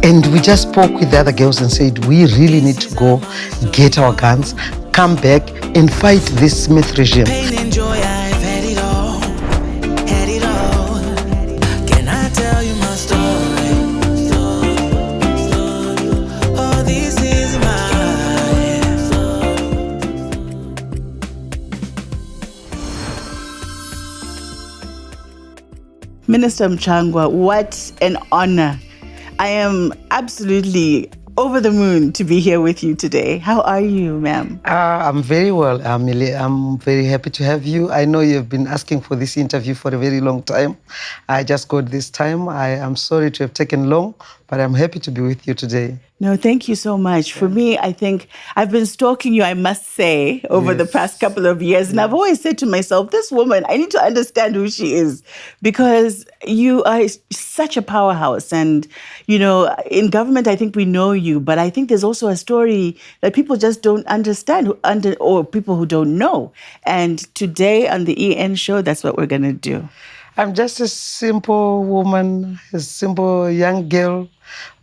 And we just spoke with the other girls and said, we really need to go get our guns, come back and fight this Smith regime. Pain and joy, I've had it all, had it all. Can I tell you my story? Oh, this is Minister Mutsvangwa, what an honor. I am absolutely over the moon to be here with you today. How are you, ma'am? I'm very well, Amelie. I'm very happy to have you. I know you've been asking for this interview for a very long time. I just got this time. I am sorry to have taken long, but I'm happy to be with you today. No, thank you so much. For me, I think I've been stalking you, I must say, over the past couple of years. And I've always said to myself, this woman, I need to understand who she is, because you are such a powerhouse. And, you know, in government, I think we know you, but I think there's also a story that people just don't understand, or people who don't know. And today on the EN show, that's what we're going to do. I'm just a simple woman, a simple young girl,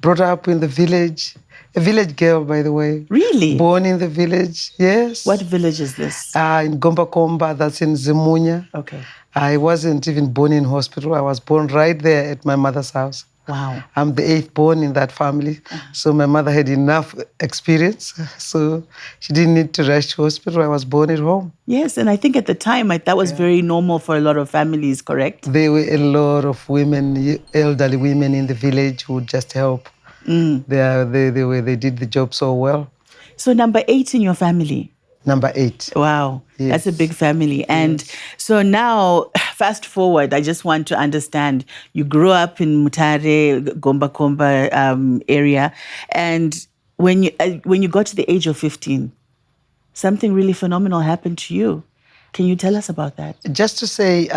brought up in the village. A village girl, by the way. Really? Born in the village, yes. What village is this? In Gombakomba, that's in Zimunya. Okay. I wasn't even born in hospital. I was born right there at my mother's house. Wow. I'm the 8th born in that family. So my mother had enough experience. So she didn't need to rush to hospital. I was born at home. Yes, and I think at the time that was very normal for a lot of families, correct? There were a lot of women, elderly women in the village who would just help. They did the job so well. So number 8 in your family? Number 8. Wow, yes. That's a big family. And so now, fast forward, I just want to understand, you grew up in Mutare, Gombakomba area, and when you got to the age of 15, something really phenomenal happened to you. Can you tell us about that? Just to say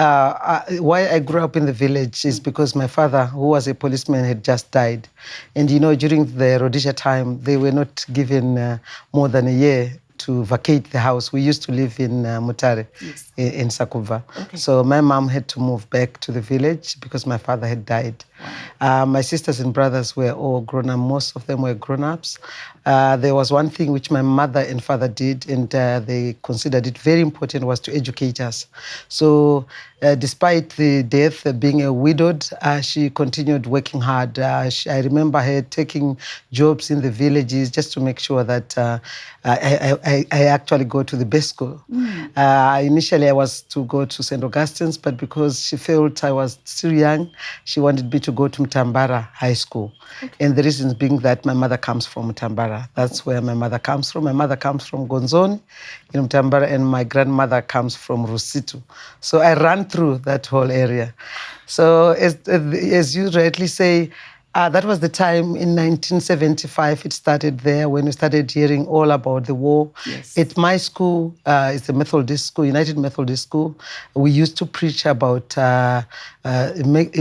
why I grew up in the village is because my father, who was a policeman, had just died. And, you know, during the Rhodesia time, they were not given more than a year to vacate the house. We used to live in Mutare, in Sakuva. Okay. So my mom had to move back to the village because my father had died. Wow. My sisters and brothers were all grown up. Most of them were grown-ups. There was one thing which my mother and father did, and they considered it very important, was to educate us. So despite the death, being a widowed, she continued working hard. I remember her taking jobs in the villages just to make sure that I actually go to the best school. Initially, I was to go to St. Augustine's, but because she felt I was still young, she wanted me to go to Mtambara High School. Okay. And the reason being that my mother comes from Mtambara. That's where my mother comes from. My mother comes from Gonzoni in Mtambara, and my grandmother comes from Rusitu. So I ran through that whole area. So as you rightly say, that was the time in 1975 it started there, when we started hearing all about the war. Yes. At my school, it's a Methodist school, United Methodist School, we used to preach about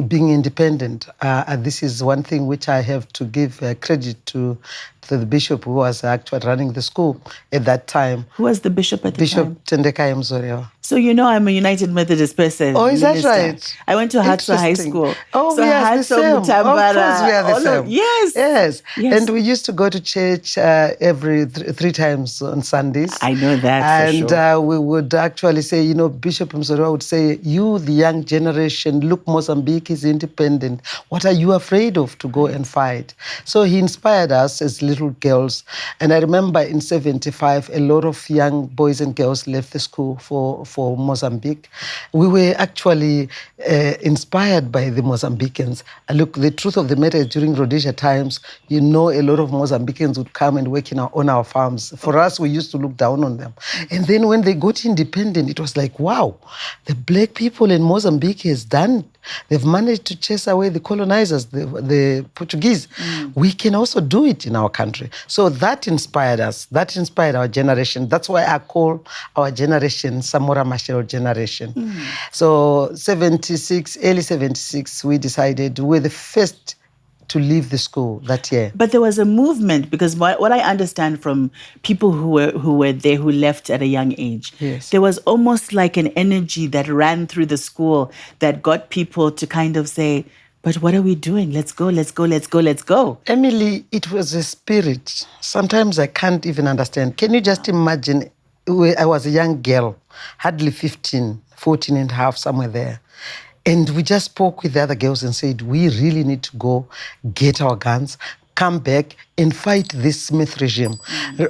being independent. This is one thing which I have to give credit to the bishop who was actually running the school at that time. Who was the bishop at the time? Bishop Tendeka Mzorewa. So you know I'm a United Methodist person. Oh, is Minister. That right? I went to Hatso High School. Oh, so yes, the same. Mutambara, of course we are the same. Yes. And we used to go to church every three times on Sundays. I know that and, for sure. We would actually say, you know, Bishop Mzorewa would say, you, the young generation, look, Mozambique is independent. What are you afraid of to go and fight? So he inspired us as little girls. And I remember in 75, a lot of young boys and girls left the school for Mozambique. We were actually inspired by the Mozambicans. Look, the truth of the matter is during Rhodesia times, you know, a lot of Mozambicans would come and work on our farms. For us, we used to look down on them. And then when they got independent, it was like, wow, the black people in Mozambique has done. They've managed to chase away the colonizers, the Portuguese. We can also do it in our country. So that inspired us. That inspired our generation. That's why I call our generation Samora Machel generation. So early 76, we decided we're the first to leave the school that year. But there was a movement, because what I understand from people who were there, who left at a young age, there was almost like an energy that ran through the school that got people to kind of say, But what are we doing? Let's go, let's go, let's go, let's go. Emily, it was a spirit. Sometimes I can't even understand. Can you just imagine? I was a young girl, hardly 15, 14 and a half, somewhere there. And we just spoke with the other girls and said, we really need to go get our guns, come back and fight this Smith regime.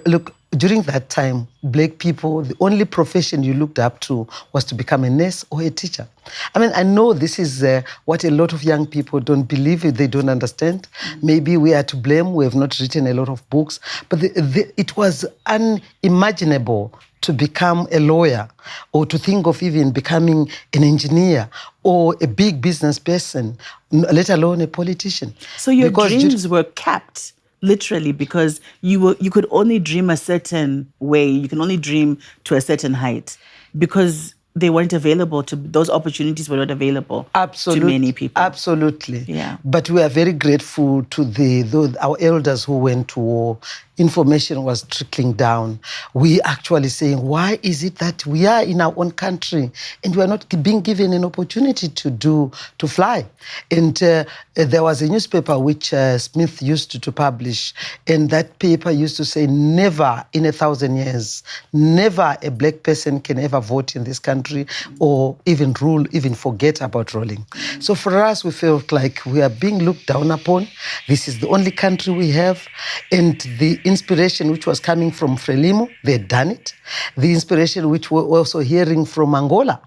Look, during that time, Black people, the only profession you looked up to was to become a nurse or a teacher. I mean, I know this is what a lot of young people don't believe, they don't understand. Maybe we are to blame, we have not written a lot of books, but it was unimaginable to become a lawyer or to think of even becoming an engineer or a big business person, let alone a politician. So your dreams were capped, literally, because you could only dream a certain way. You can only dream to a certain height because they weren't available those opportunities were not available to many people. Absolutely. Yeah. But we are very grateful to our elders who went to war. Information was trickling down. We actually saying, why is it that we are in our own country and we are not being given an opportunity to fly? And there was a newspaper which Smith used to publish, and that paper used to say, never in 1,000 years, never a Black person can ever vote in this country or even rule, even forget about ruling. So for us, we felt like we are being looked down upon. This is the only country we have, and the inspiration which was coming from Frelimo, they had done it. The inspiration which we were also hearing from Angola,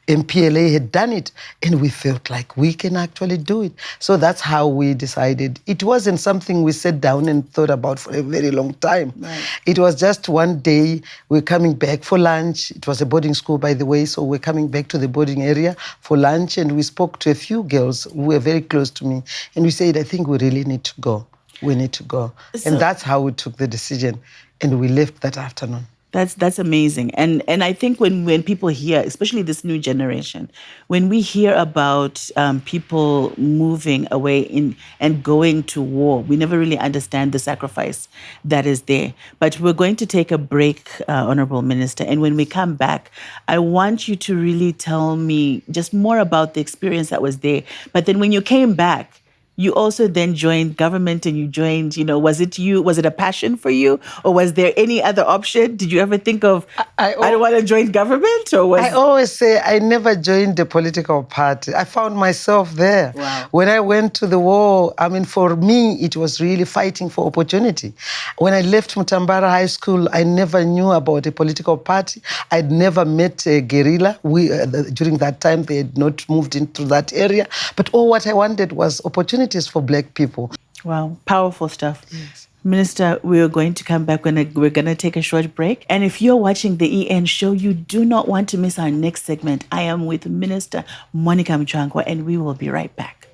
MPLA had done it, and we felt like we can actually do it. So that's how we decided. It wasn't something we sat down and thought about for a very long time. Right. It was just one day, we're coming back for lunch. It was a boarding school, by the way, so we're coming back to the boarding area for lunch, and we spoke to a few girls who were very close to me, and we said, I think we really need to go. We need to go. And that's how we took the decision, and we left that afternoon. That's amazing. And I think when people hear, especially this new generation, when we hear about people moving away and going to war, we never really understand the sacrifice that is there. But we're going to take a break, Honorable Minister. And when we come back, I want you to really tell me just more about the experience that was there. But then when you came back, you also then joined government and you joined, was it a passion for you? Or was there any other option? Did you ever think of, I don't want to join government? I always say I never joined a political party. I found myself there. Wow. When I went to the war, I mean, for me, it was really fighting for opportunity. When I left Mutambara High School, I never knew about a political party. I'd never met a guerrilla. During that time, they had not moved into that area. But all what I wanted was opportunity for Black people. Wow, powerful stuff. Yes. Minister, we're going to come back. We're going to take a short break. And if you're watching the EN show, you do not want to miss our next segment. I am with Minister Monica Mutsvangwa, and we will be right back.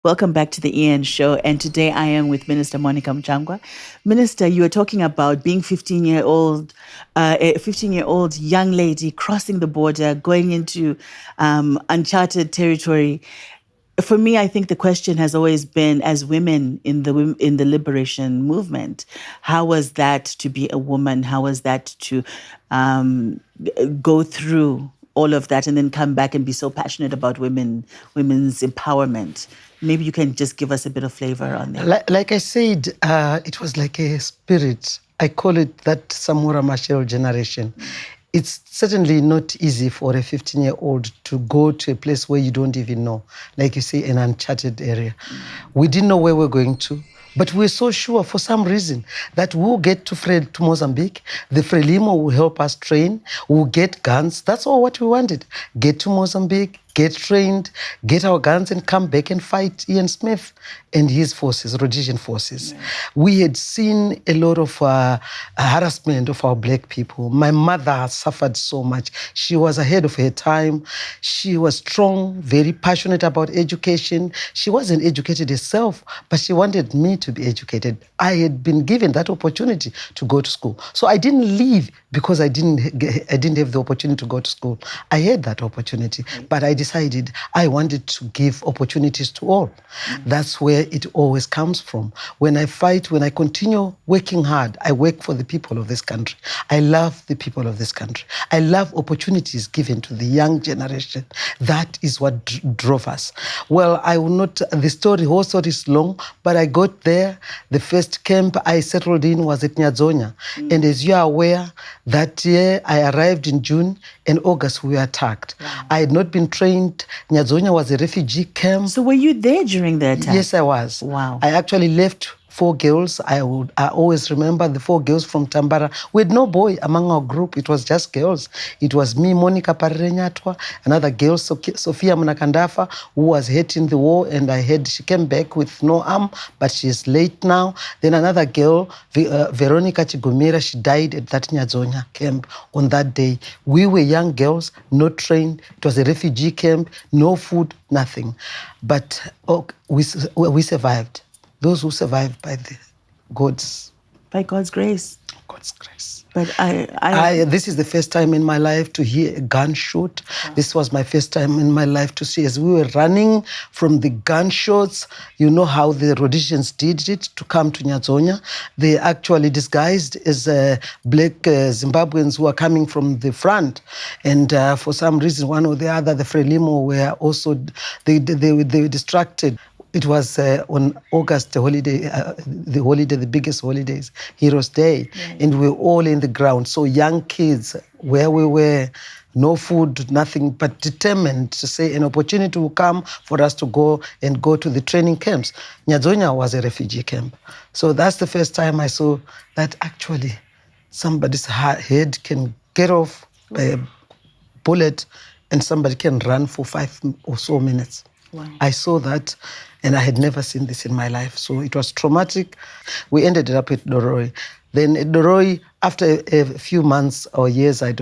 Welcome back to the EN show. And today I am with Minister Monica Mutsvangwa. Minister, you were talking about being a 15-year-old young lady crossing the border, going into uncharted territory. For me, I think the question has always been, as women in the liberation movement, how was that to be a woman? How was that to go through all of that and then come back and be so passionate about women's empowerment? Maybe you can just give us a bit of flavor on that. Like I said, it was like a spirit. I call it that Samora Machel generation. It's certainly not easy for a 15-year-old to go to a place where you don't even know, like you say, an uncharted area. We didn't know where we're going to, but we're so sure for some reason that we'll get to Mozambique. The Frelimo will help us train. We'll get guns. That's all what we wanted. Get to Mozambique, get trained, get our guns and come back and fight Ian Smith and his forces, Rhodesian forces. Yeah. We had seen a lot of harassment of our Black people. My mother suffered so much. She was ahead of her time. She was strong, very passionate about education. She wasn't educated herself, but she wanted me to be educated. I had been given that opportunity to go to school. So I didn't leave because I didn't have the opportunity to go to school. I had that opportunity, but I decided I wanted to give opportunities to all. That's where where it always comes from. When I fight, when I continue working hard, I work for the people of this country. I love the people of this country. I love opportunities given to the young generation. That is what drove us. Well, I will not, the whole story is long, but I got there. The first camp I settled in was at Nyadzonya. And as you are aware, that year I arrived in June. In August, we were attacked. Wow. I had not been trained. Nyadzonya was a refugee camp. So were you there during the attack? Yes, I was. Wow. I actually left 4 girls. I always remember the 4 girls from Tambara. We had no boy among our group. It was just girls. It was me, Monica Parrenyatwa, another girl, Sophia Munakandafa, who was hit in the war, and I heard she came back with no arm, but she is late now. Then another girl, Veronica Chigumira, she died at that Nyadzonya camp on that day. We were young girls, not trained. It was a refugee camp, no food, nothing. But we survived. Those who survived by God's grace. God's grace. But this is the first time in my life to hear a gunshot. Wow. This was my first time in my life to see, as we were running from the gunshots, you know how the Rhodesians did it to come to Nyadzonya. They actually disguised as black Zimbabweans who are coming from the front. And for some reason, one or the other, the Frelimo were also, they were distracted. It was on August, the biggest holidays, Heroes Day. Right. And we were all in the ground. So young kids, where we were, no food, nothing, but determined to say an opportunity will come for us to go to the training camps. Nyadzonya was a refugee camp. So that's the first time I saw that actually somebody's head can get off by a bullet and somebody can run for 5 or so minutes. Wow. I saw that, and I had never seen this in my life. So it was traumatic. We ended up at Doroi. Then at Doroi, after a few months or years, I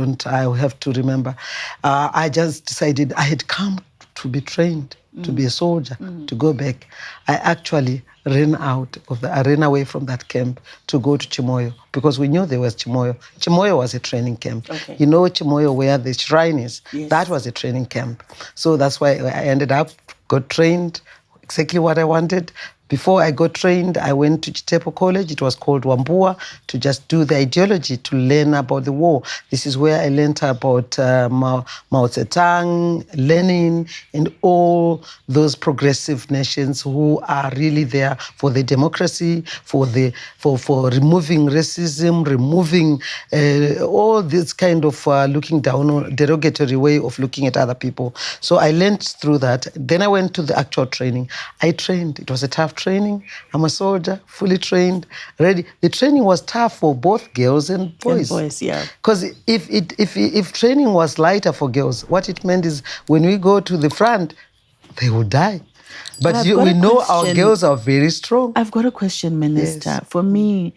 have to remember, I just decided I had come to be trained, to be a soldier, to go back. I actually ran away from that camp to go to Chimoyo, because we knew there was Chimoyo. Chimoyo was a training camp. Okay. You know Chimoyo, where the shrine is? Yes. That was a training camp. So that's why I ended up, got trained, exactly what I wanted. Before I got trained, I went to Chitepo College. It was called Wambua, to just do the ideology, to learn about the war. This is where I learned about Mao Zedong, Lenin, and all those progressive nations who are really there for the democracy, for removing racism, removing all this kind of looking down on derogatory way of looking at other people. So I learned through that. Then I went to the actual training. I trained. It was a tough training. I'm a soldier, fully trained, ready. The training was tough for both girls and boys. And boys, yeah. Because if training was lighter for girls, what it meant is when we go to the front, they will die. But we know our girls are very strong. I've got a question, Minister. Yes. For me,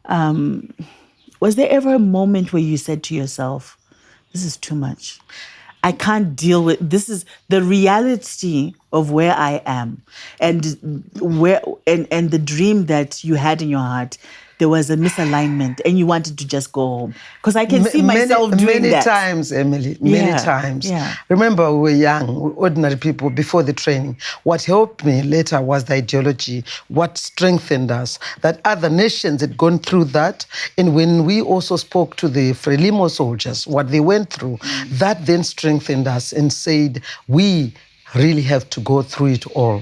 was there ever a moment where you said to yourself, this is too much? I can't deal with this. Is the reality of where I am, and the dream that you had in your heart. There was a misalignment, and you wanted to just go home. Because I can see myself doing many that. Times, Emily, many times. Yeah. Remember, we were young, ordinary people before the training. What helped me later was the ideology, what strengthened us, that other nations had gone through that. And when we also spoke to the Frelimo soldiers, what they went through, that then strengthened us and said, we really have to go through it all.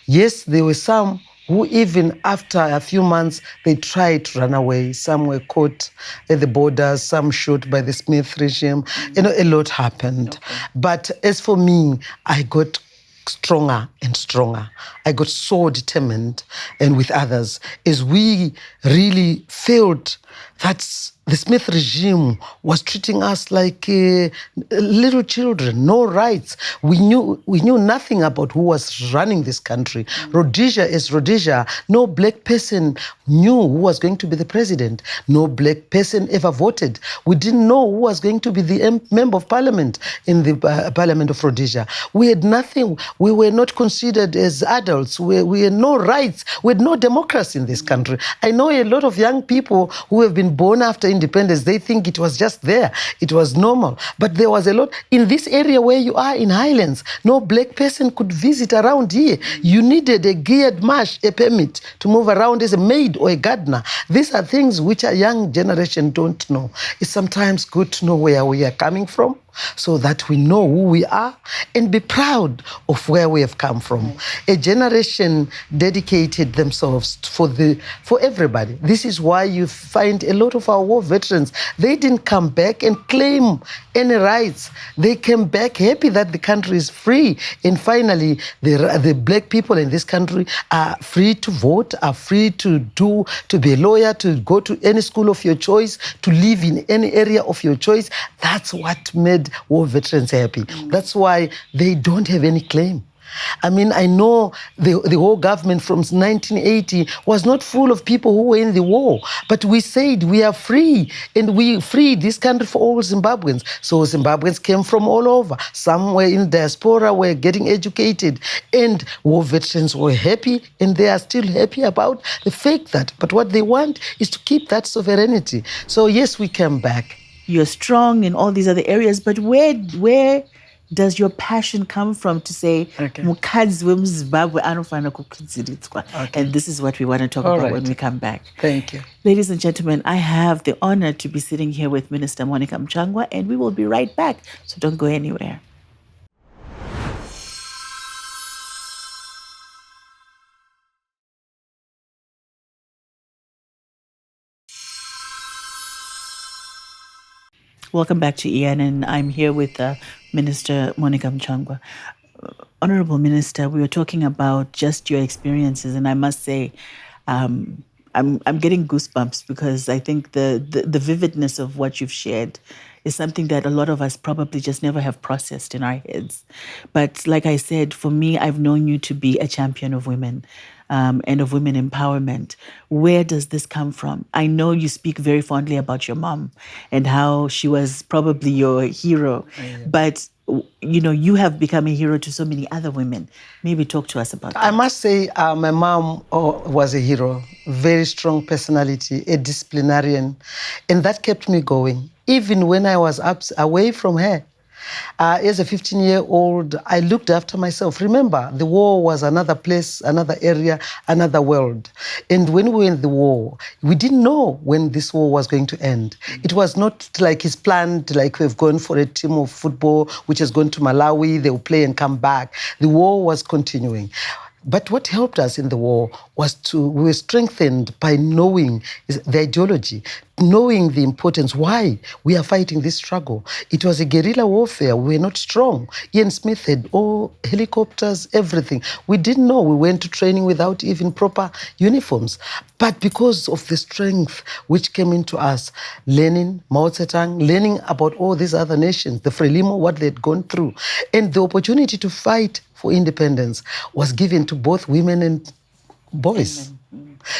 Yes, there were some who even after a few months, they tried to run away. Some were caught at the borders, some shot by the Smith regime. You know, a lot happened. Okay. But as for me, I got stronger and stronger. I got so determined, and with others, as we really felt that the Smith regime was treating us like little children, no rights. We knew nothing about who was running this country. Rhodesia is Rhodesia. No black person knew who was going to be the president. No black person ever voted. We didn't know who was going to be the member of parliament in the parliament of Rhodesia. We had nothing. We were not considered as adults. We had no rights. We had no democracy in this country. I know a lot of young people who have been born after independence, they think it was just there. It was normal. But there was a lot. In this area where you are in Highlands, no black person could visit around here. You needed a geared marsh, a permit to move around as a maid or a gardener. These are things which a young generation don't know. It's sometimes good to know where we are coming from, so that we know who we are and be proud of where we have come from. A generation dedicated themselves for everybody. This is why you find a lot of our war veterans, they didn't come back and claim any rights. They came back happy that the country is free. And finally, the black people in this country are free to vote, are free to be a lawyer, to go to any school of your choice, to live in any area of your choice. That's what made war veterans happy. That's why they don't have any claim. I mean, I know the whole government from 1980 was not full of people who were in the war, but we said we are free, and we freed this country for all Zimbabweans. So Zimbabweans came from all over. Some were in diaspora, were getting educated, and war veterans were happy, and they are still happy about the fact that, but what they want is to keep that sovereignty. So yes, we came back. You're strong in all these other areas, but where does your passion come from to say, "Mukadzi wemuZimbabwe anofana kukwidziridzwa"? And this is what we want to talk about when we come back. Thank you. Ladies and gentlemen, I have the honor to be sitting here with Minister Monica Mutsvangwa, and we will be right back. So don't go anywhere. Welcome back to Ian, and I'm here with Minister Monica Mutsvangwa. Honorable Minister, we were talking about just your experiences, and I must say, I'm getting goosebumps because I think the vividness of what you've shared is something that a lot of us probably just never have processed in our heads. But like I said, for me, I've known you to be a champion of women. And of women empowerment. Where does this come from? I know you speak very fondly about your mom and how she was probably your hero, but you have become a hero to so many other women. Maybe talk to us about that. I must say my mom was a hero, very strong personality, a disciplinarian, and that kept me going. Even when I was away from her, as a 15-year-old, I looked after myself. Remember, the war was another place, another area, another world. And when we were in the war, we didn't know when this war was going to end. It was not like it's planned, like we've gone for a team of football, which has gone to Malawi, they'll play and come back. The war was continuing. But what helped us in the war was we were strengthened by knowing the ideology, knowing the importance, why we are fighting this struggle. It was a guerrilla warfare. We were not strong. Ian Smith had all helicopters, everything. We didn't know. We went to training without even proper uniforms. But because of the strength which came into us, learning Mao Zedong, learning about all these other nations, the Frelimo, what they'd gone through, and the opportunity to fight for independence was given to both women and boys.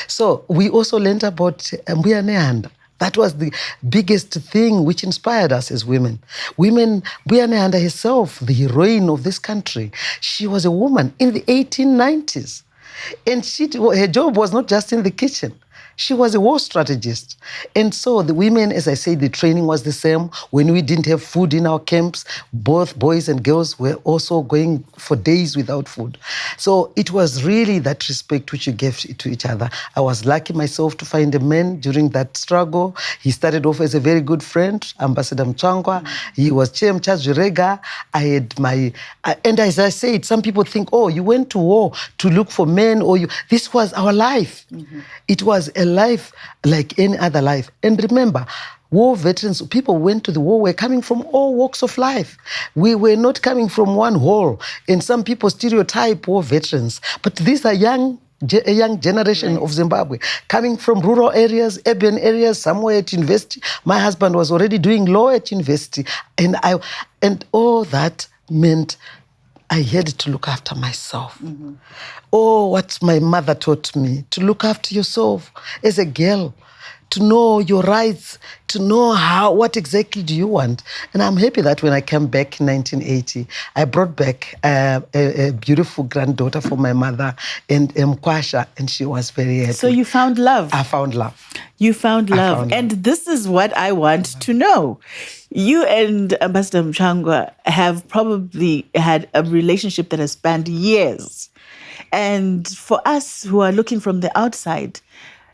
So we also learned about Mbuya Nehanda. That was the biggest thing which inspired us as women. Women, Mbuya Nehanda herself, the heroine of this country, she was a woman in the 1890s. And her job was not just in the kitchen. She was a war strategist. And so the women, as I said, the training was the same. When we didn't have food in our camps, both boys and girls were also going for days without food. So it was really that respect which you gave to each other. I was lucky myself to find a man during that struggle. He started off as a very good friend, Ambassador Mutsvangwa. He was Chair Mchazurega. I had and as I said, some people think, oh, you went to war to look for men, this was our life. It was a life like any other life. And remember, war veterans, people who went to the war were coming from all walks of life. We were not coming from one hole. And some people stereotype war veterans. But these are a young generation of Zimbabwe, coming from rural areas, urban areas, somewhere at university. My husband was already doing law at university. And all that meant I had to look after myself. Oh, what my mother taught me, to look after yourself as a girl, to know your rights, to know what exactly do you want. And I'm happy that when I came back in 1980, I brought back a beautiful granddaughter for my mother, and Mkwasha, and she was very happy. So you found love. I found love. You found I love. found And love. this is what I want to know. You and Ambassador Mutsvangwa have probably had a relationship that has spanned years. And for us who are looking from the outside,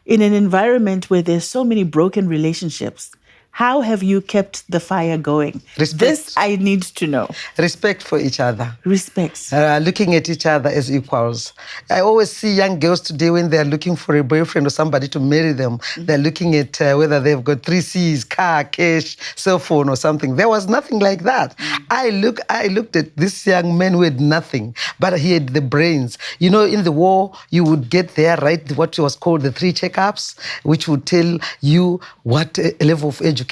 in an environment where there's so many broken relationships, how have you kept the fire going? This Respect. I need to know. Respect for each other. Respect. Looking at each other as equals. I always see young girls today when they're looking for a boyfriend or somebody to marry them, they're looking at whether they've got 3Cs, car, cash, cell phone or something. There was nothing like that. I looked at this young man who had nothing, but he had the brains. You know, in the war, you would get there, right, what was called the 3 checkups, which would tell you what level of education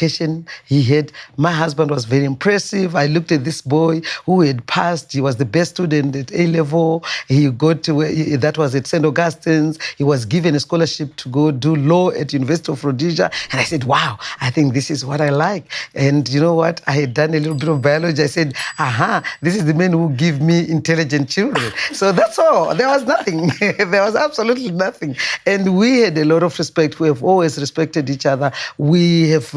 he had. My husband was very impressive. I looked at this boy who had passed. He was the best student at A level. He got to that was at St. Augustine's. He was given a scholarship to go do law at University of Rhodesia. And I said, wow, I think this is what I like. And you know what? I had done a little bit of biology. I said, this is the man who give me intelligent children. So that's all. There was nothing. There was absolutely nothing. And we had a lot of respect. We have always respected each other. We have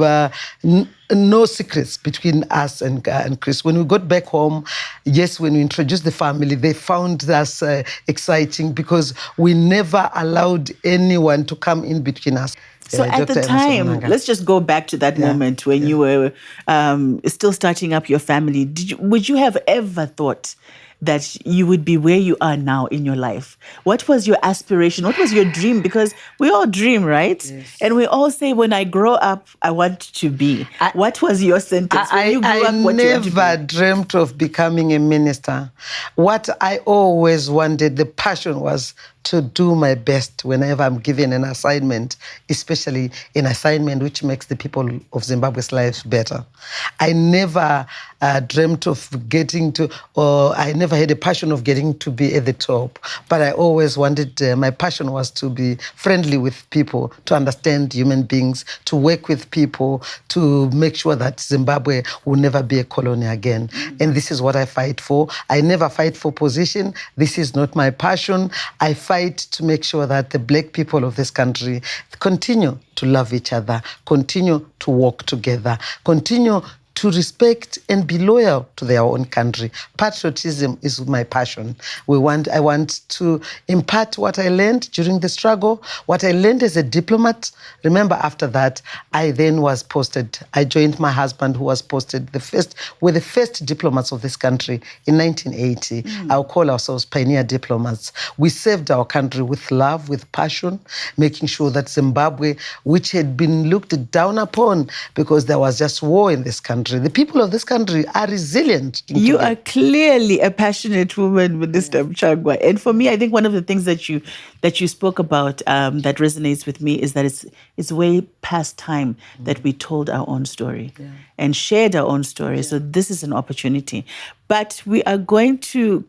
no secrets between us and Chris. When we got back home, yes, when we introduced the family, they found us exciting because we never allowed anyone to come in between us. So at the time, let's just go back to that moment when you were still starting up your family. Would you have ever thought that you would be where you are now in your life? What was your aspiration? What was your dream? Because we all dream, right? Yes. And we all say, when I grow up, I want to be. What was your sentence when you grew up? What never dreamt of becoming a minister. What I always wanted, the passion was to do my best whenever I'm given an assignment, especially an assignment which makes the people of Zimbabwe's lives better. I never dreamt of getting to, or I never had a passion of getting to be at the top, but I always wanted, my passion was to be friendly with people, to understand human beings, to work with people, to make sure that Zimbabwe will never be a colony again. And this is what I fight for. I never fight for position. This is not my passion. I fight to make sure that the Black people of this country continue to love each other, continue to work together, continue to respect and be loyal to their own country. Patriotism is my passion. I want to impart what I learned during the struggle, what I learned as a diplomat. Remember, after that, I then was posted. I joined my husband, who was posted with the first diplomats of this country in 1980. I'll call ourselves pioneer diplomats. We served our country with love, with passion, making sure that Zimbabwe, which had been looked down upon because there was just war in this country, the people of this country are resilient. You are clearly a passionate woman, Minister Mutsvangwa. And for me, I think one of the things that you spoke about that resonates with me is that it's way past time that we told our own story and shared our own story. So this is an opportunity. But we are going to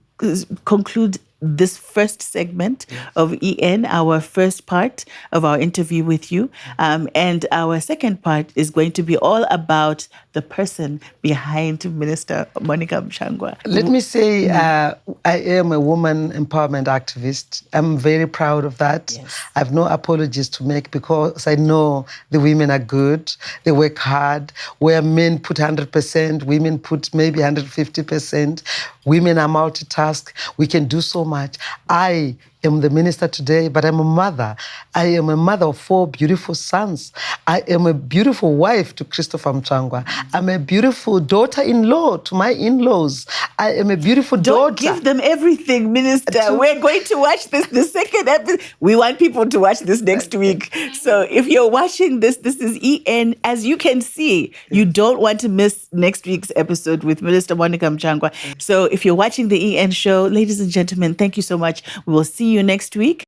conclude this first segment of EN, our first part of our interview with you. And our second part is going to be all about the person behind Minister Monica Mutsvangwa. Let me say, I am a woman empowerment activist. I'm very proud of that. Yes. I have no apologies to make because I know the women are good. They work hard. Where men put 100%, women put maybe 150%. Women are multitask. We can do so much. I am the minister today, but I'm a mother. I am a mother of 4 beautiful sons. I am a beautiful wife to Christopher Mutsvangwa. I'm a beautiful daughter-in-law to my in-laws. I am a beautiful daughter. Don't give them everything, Minister. We're going to watch the second episode. We want people to watch this next week. So if you're watching this is EN. As you can see, you don't want to miss next week's episode with Minister Monica Mutsvangwa. So if you're watching the EN show, ladies and gentlemen, thank you so much. We will see you next week.